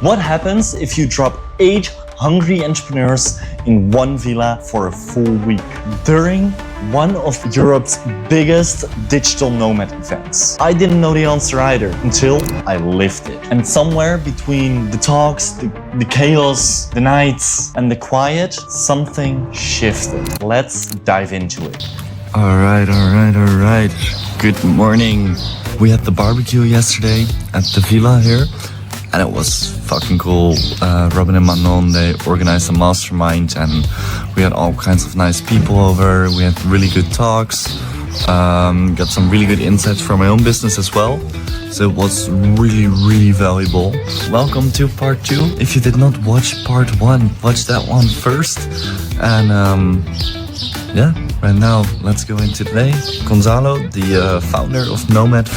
What happens if you drop 8 hungry entrepreneurs in one villa for a full week during one of Europe's biggest digital nomad events? I didn't know the answer either until I lived it. And somewhere between the talks, the chaos, the nights and the quiet, something shifted. Let's dive into it. All right. Good morning. We had the barbecue yesterday at the villa here, and it was fucking cool. Robin and Manon, they organized a mastermind, and we had all kinds of nice people over. We had really good talks, got some really good insights from my own business as well. So it was really valuable. Welcome to part 2. If you did not watch part 1, watch that one first. And yeah, right now, let's go into today. Gonzalo, the founder of Nomad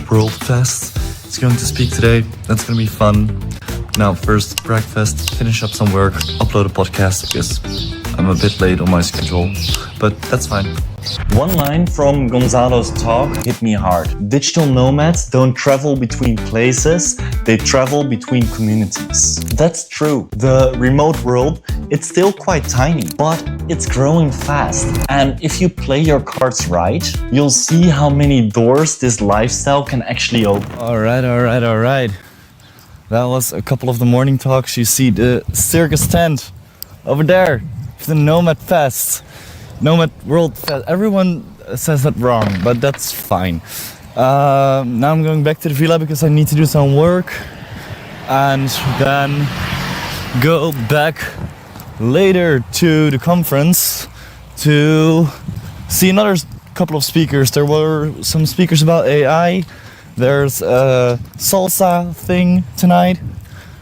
Wold Fest, is going to speak today. That's going to be fun. Now, first breakfast, finish up some work, upload a podcast because I'm a bit late on my schedule, but that's fine. One line from Gonzalo's talk hit me hard. Digital nomads don't travel between places, they travel between communities. That's true. The remote world, it's still quite tiny, but it's growing fast. And if you play your cards right, you'll see how many doors this lifestyle can actually open. All right. That was a couple of the morning talks. You see the circus tent over there, the Nomad Fest. Nomad World Fest. Everyone says that wrong, but that's fine. Now I'm going back to the villa because I need to do some work and then go back later to the conference to see another couple of speakers. There were some speakers about AI. There's a salsa thing tonight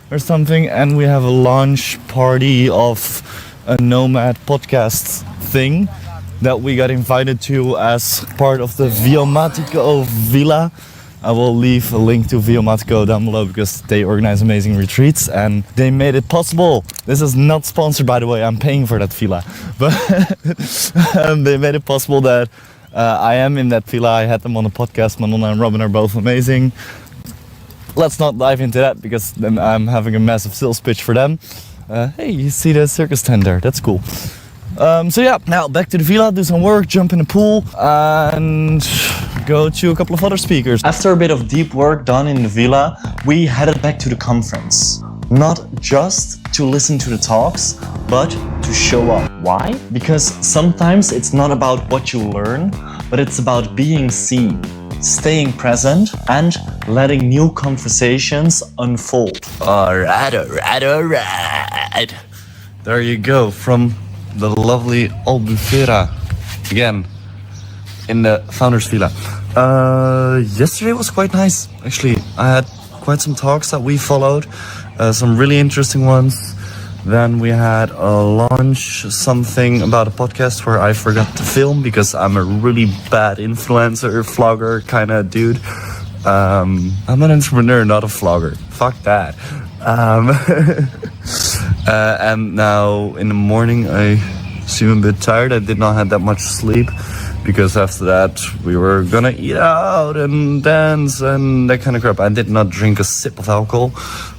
or something, and we have a launch party of a Nomad podcast thing that we got invited to as part of the Viomatico Villa. I will leave a link to Viomatico down below because they organize amazing retreats and they made it possible. This is not sponsored, by the way, I'm paying for that villa. But they made it possible that I am in that villa. I had them on the podcast. Manon and Robin are both amazing. Let's not dive into that because then I'm having a massive sales pitch for them. Hey, you see the circus tent there? That's cool. So yeah, now back to the villa, do some work, jump in the pool, and go to a couple of other speakers. After a bit of deep work done in the villa, we headed back to the conference. Not just to listen to the talks, but to show up. Why? Because sometimes it's not about what you learn, but it's about being seen, staying present, and letting new conversations unfold. All right. There you go, from the lovely Albufeira, again, in the Founders Villa. Yesterday was quite nice, actually. I had quite some talks that we followed, some really interesting ones. Then we had a launch, something about a podcast where I forgot to film because I'm a really bad influencer, vlogger kind of dude. I'm an entrepreneur, not a vlogger. Fuck that. And now in the morning I seem a bit tired. I did not have that much sleep because after that we were gonna eat out and dance and that kind of crap. I did not drink a sip of alcohol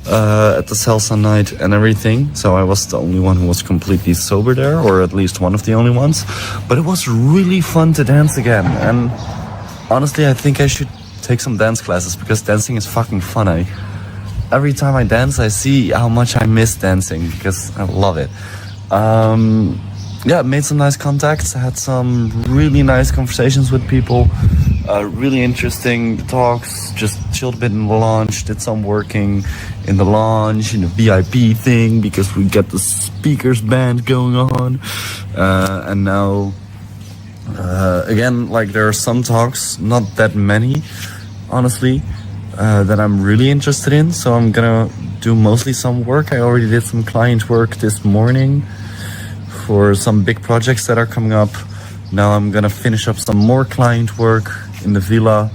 at the salsa night and everything, so I was the only one who was completely sober there, or at least one of the only ones. But it was really fun to dance again, and honestly I think I should take some dance classes because dancing is fucking fun. Every time I dance, I see how much I miss dancing because I love it. Yeah, made some nice contacts. I had some really nice conversations with people. Really interesting talks. Just chilled a bit in the lounge. Did some working in the lounge, in the VIP thing, because we get the speakers band going on. And now, again, like there are some talks, not that many, honestly, that I'm really interested in. So I'm gonna do mostly some work. I already did some client work this morning for some big projects that are coming up. Now I'm gonna finish up some more client work in the villa.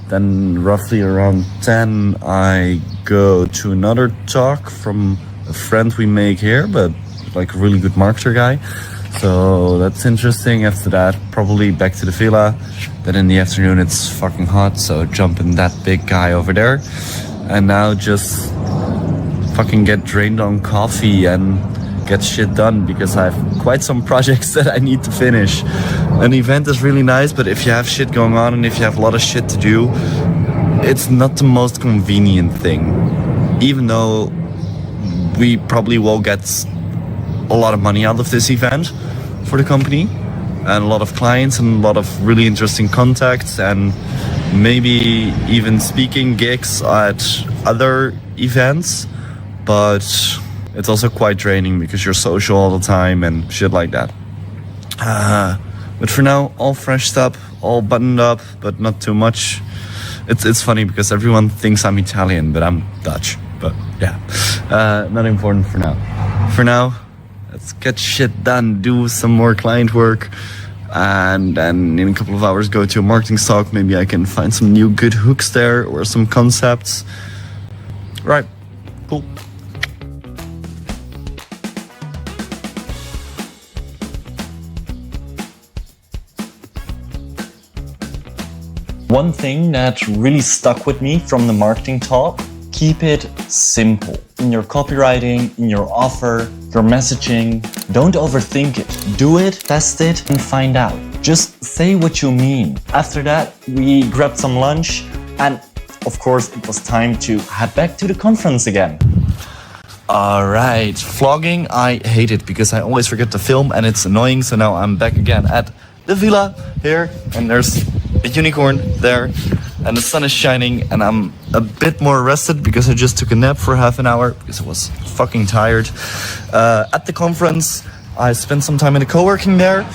Then roughly around 10 I go to another talk from a friend we make here, but like a really good marketer guy. So that's interesting. After that, probably back to the villa. Then in the afternoon it's fucking hot, so jump in that big guy over there. And now just fucking get drained on coffee and get shit done, because I have quite some projects that I need to finish. An event is really nice, but if you have shit going on and if you have a lot of shit to do, it's not the most convenient thing. Even though we probably will get a lot of money out of this event for the company, and a lot of clients and a lot of really interesting contacts, and maybe even speaking gigs at other events, but it's also quite draining because you're social all the time and shit like that. But for now, all freshed up, all buttoned up, but not too much. It's funny because everyone thinks I'm Italian, but I'm Dutch. But yeah, not important for now. For now, let's get shit done, do some more client work, and then in a couple of hours go to a marketing talk. Maybe I can find some new good hooks there or some concepts. Right, cool. One thing that really stuck with me from the marketing talk: keep it simple. In your copywriting, in your offer, your messaging, don't overthink it. Do it, test it, and find out. Just say what you mean. After that, we grabbed some lunch, and of course, it was time to head back to the conference again. Alright, vlogging, I hate it because I always forget to film and it's annoying. So now I'm back again at the villa here, and there's a unicorn there, and the sun is shining, and I'm a bit more rested because I just took a nap for half an hour because I was fucking tired. At the conference, I spent some time in the co-working there.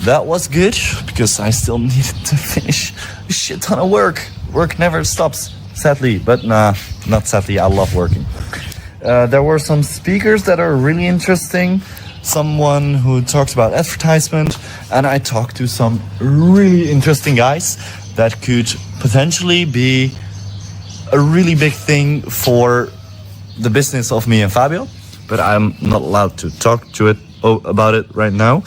That was good because I still needed to finish a shit ton of work. Work never stops, sadly, but nah, not sadly, I love working. There were some speakers that are really interesting. Someone who talks about advertisement, and I talked to some really interesting guys that could potentially be a really big thing for the business of me and Fabio, but I'm not allowed to talk to it about it right now.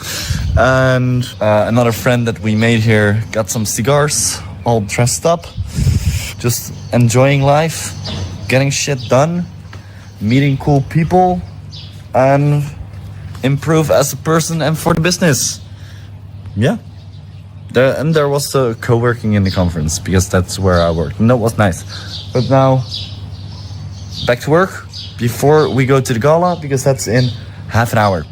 And another friend that we made here got some cigars, all dressed up, just enjoying life, getting shit done, meeting cool people, and improve as a person and for the business. Yeah. There was the co-working in the conference because that's where I worked, and that was nice. But now, back to work before we go to the gala, because that's in half an hour.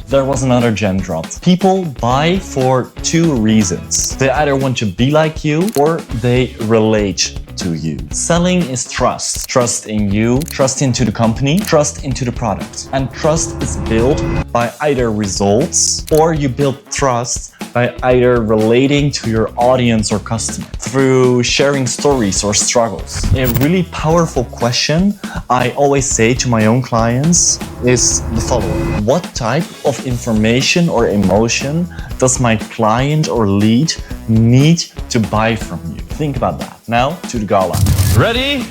There was another gem dropped. People buy for two reasons. They either want to be like you or they relate to you. Selling is trust. Trust in you, trust into the company, trust into the product. And trust is built by either results, or you build trust by either relating to your audience or customer through sharing stories or struggles. A really powerful question I always say to my own clients is the following: what type of information or emotion does my client or lead need to buy from you? Think about that. Now to the gala. Ready?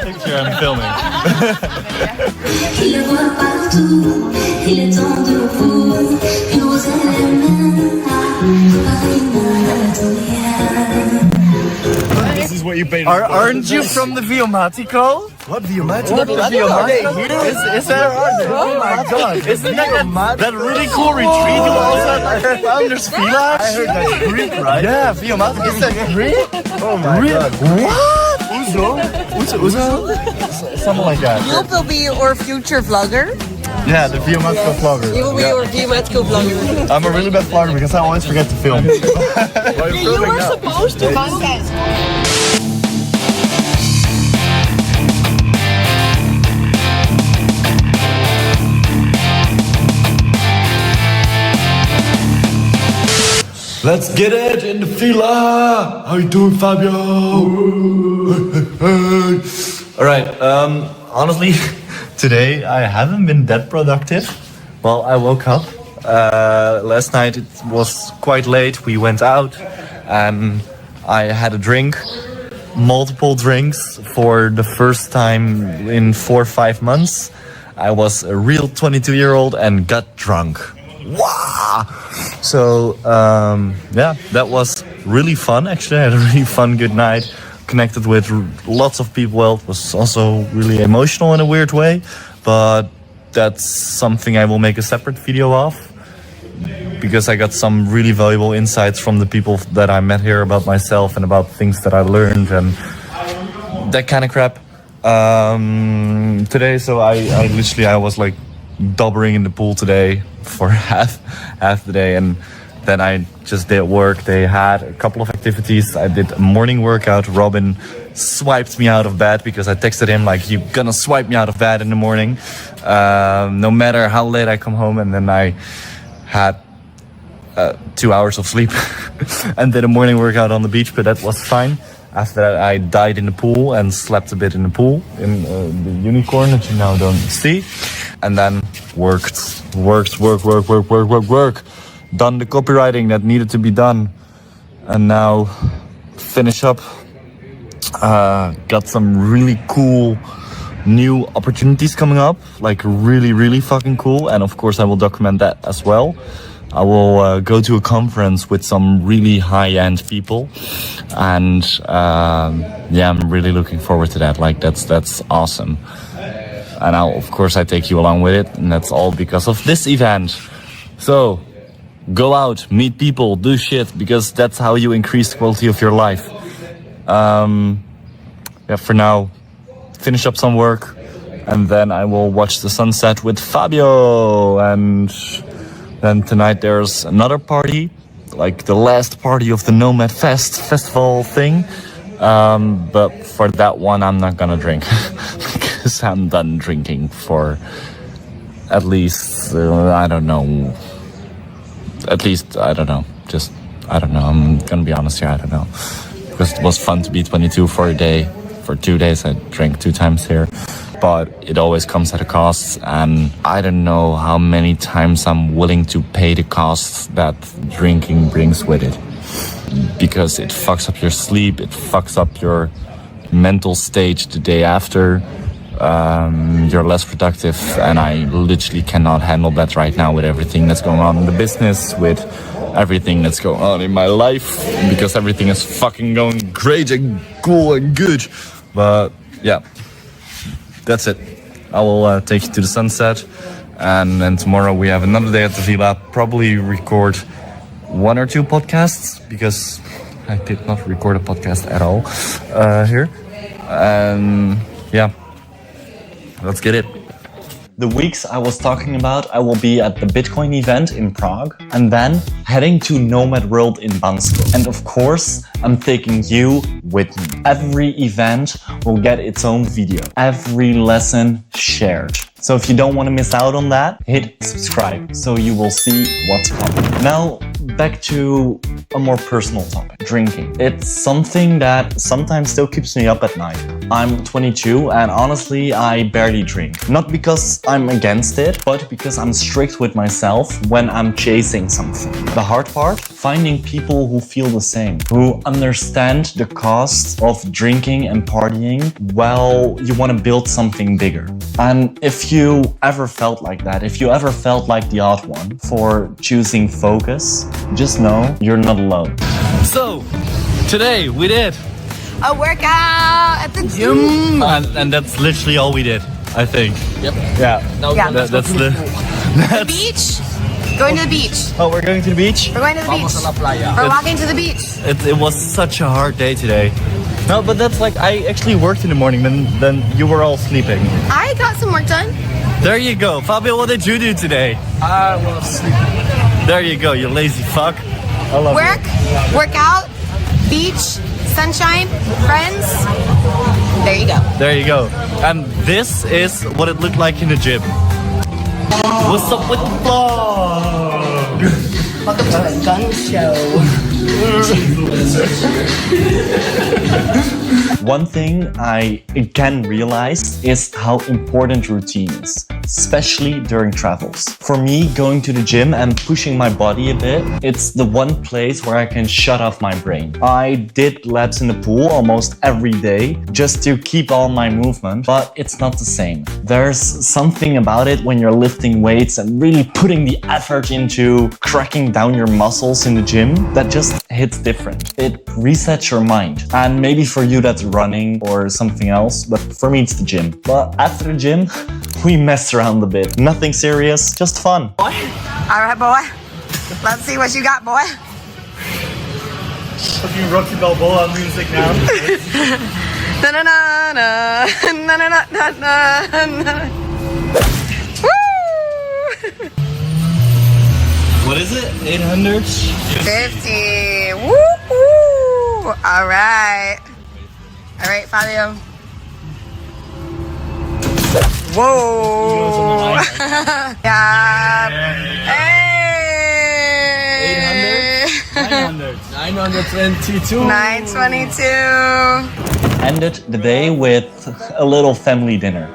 Picture, I'm filming. Il voit partout, il est temps de vous, nous aimons This is what you paid. Aren't you from the Viomatico? What Viomatico? What the Viomatico? Is that? Oh my god! Isn't that really cool retreat you also had at Founders Village? I heard that's Greek, right? Yeah, Viomatico. Is that Greek? Oh my god! What? Uzo? Something like that. You will be our future vlogger. Yeah, the Viomatico vlogger. You will be our Viomatico vlogger. I'm a really bad vlogger because I always forget to film. You were supposed to podcast. Let's get it in the villa. How you doing, Fabio? Alright, honestly, today I haven't been that productive. Well, I woke up. Last night it was quite late. We went out and I had a drink. Multiple drinks for the first time in 4 or 5 months. I was a real 22-year-old and got drunk. Wow! So, yeah, that was really fun. Actually, I had a really fun, good night. connected with lots of people. Well, it was also really emotional in a weird way, but that's something I will make a separate video of, because I got some really valuable insights from the people that I met here about myself and about things that I learned and that kind of crap. Today, so I was like doubling in the pool today for half the day, and then I just did work. They had a couple of activities. I did a morning workout. Robin swiped me out of bed because I texted him like, "You're gonna swipe me out of bed in the morning, no matter how late I come home." And then I had 2 hours of sleep and did a morning workout on the beach, but that was fine. After that, I died in the pool and slept a bit in the pool in the unicorn that you now don't see, and then worked. Done the copywriting that needed to be done, and now finish up. Got some really cool new opportunities coming up, like really fucking cool, and of course I will document that as well. I will go to a conference with some really high-end people, and yeah, I'm really looking forward to that. Like that's awesome, and of course I take you along with it, and that's all because of this event. So go out, meet people, do shit, because that's how you increase the quality of your life. Yeah, for now, finish up some work, and then I will watch the sunset with Fabio. And then tonight there's another party, like the last party of the Nomad festival thing. But for that one, I'm not gonna drink because I'm done drinking for at least, I don't know. At least, I don't know. Just, I don't know. I'm gonna be honest here, I don't know. Because it was fun to be 22 for a day. For 2 days, I drank 2 times here. But it always comes at a cost. And I don't know how many times I'm willing to pay the cost that drinking brings with it. Because it fucks up your sleep. It fucks up your mental state the day after. You're less productive, and I literally cannot handle that right now with everything that's going on in the business, with everything that's going on in my life, because everything is fucking going great and cool and good. But yeah, that's it. I will take you to the sunset, and then tomorrow we have another day at the villa. Probably record 1 or 2 podcasts, because I did not record a podcast at all here. And yeah, let's get it. The weeks I was talking about, I will be at the Bitcoin event in Prague, and then heading to Nomad World in Bansko. And of course, I'm taking you with me. Every event will get its own video. Every lesson shared. So if you don't want to miss out on that, hit subscribe so you will see what's coming. Now, back to a more personal topic, drinking. It's something that sometimes still keeps me up at night. I'm 22 and honestly, I barely drink. Not because I'm against it, but because I'm strict with myself when I'm chasing something. The hard part? Finding people who feel the same, who understand the cost of drinking and partying while you want to build something bigger. And if you ever felt like that, if you ever felt like the odd one for choosing focus, just know you're not alone. So, today we did A workout at the gym. and that's literally all we did, I think. Yep. Yeah. Yeah. That's the The beach. Going to the beach. Oh, we're going to the beach? We're going to the beach. Vamos a la playa. We're walking to the beach. It was such a hard day today. No, but that's like, I actually worked in the morning, then you were all sleeping. I got some work done. There you go. Fabio, what did you do today? I was sleeping. There you go, you lazy fuck. I love Work, workout, beach, sunshine, friends. There you go. There you go. And this is what it looked like in the gym. What's up with the vlog? Welcome to the gun show. One thing I again realized is how important routine is, especially during travels. For me, going to the gym and pushing my body a bit, it's the one place where I can shut off my brain. I did laps in the pool almost every day just to keep all my movement, but it's not the same. There's something about it when you're lifting weights and really putting the effort into cracking down your muscles in the gym that just hits different. It resets your mind. And maybe for you you that's running or something else, but for me it's the gym. But after the gym, we mess around a bit. Nothing serious, just fun. All right, boy. Let's see what you got, boy. Fucking Rocky Balboa music now. Na na na na na na na na na. Woo! What is it? 800? 50. Woo woo. All right. All right, Fabio. Whoa. Yeah. Hey. 900. 922. 922. Ended the day with a little family dinner.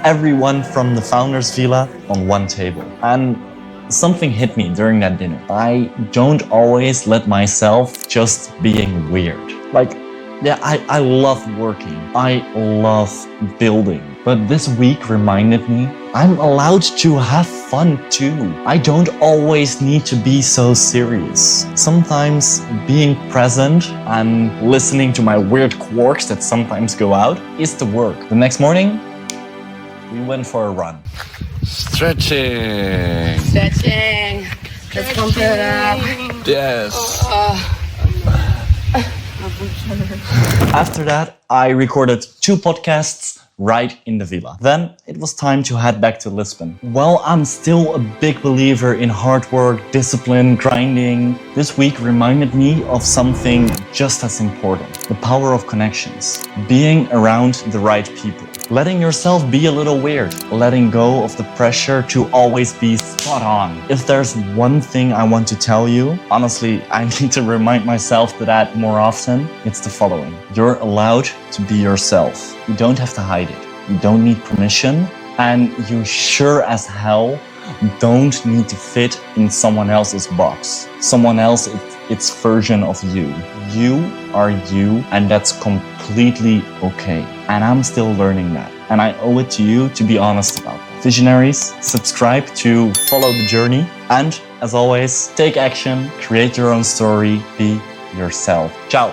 Everyone from the founder's villa on one table. And something hit me during that dinner. I don't always let myself just being weird. Like, yeah, I love working. I love building. But this week reminded me I'm allowed to have fun too. I don't always need to be so serious. Sometimes being present and listening to my weird quirks that sometimes go out is the work. The next morning, we went for a run. Stretching. Stretching. Let's pump it up. Yes. After that, I recorded 2 podcasts right in the villa. Then it was time to head back to Lisbon. While I'm still a big believer in hard work, discipline, grinding, this week reminded me of something just as important: the power of connections. Being around the right people. Letting yourself be a little weird. Letting go of the pressure to always be spot on. If there's one thing I want to tell you, honestly, I need to remind myself to that more often, it's the following. You're allowed to be yourself. You don't have to hide it. You don't need permission, and you sure as hell don't need to fit in someone else's box. Someone else, its version of you. You are you, and that's completely okay. And I'm still learning that. And I owe it to you to be honest about that. Visionaries, subscribe to follow the journey. And as always, take action, create your own story, be yourself. Ciao.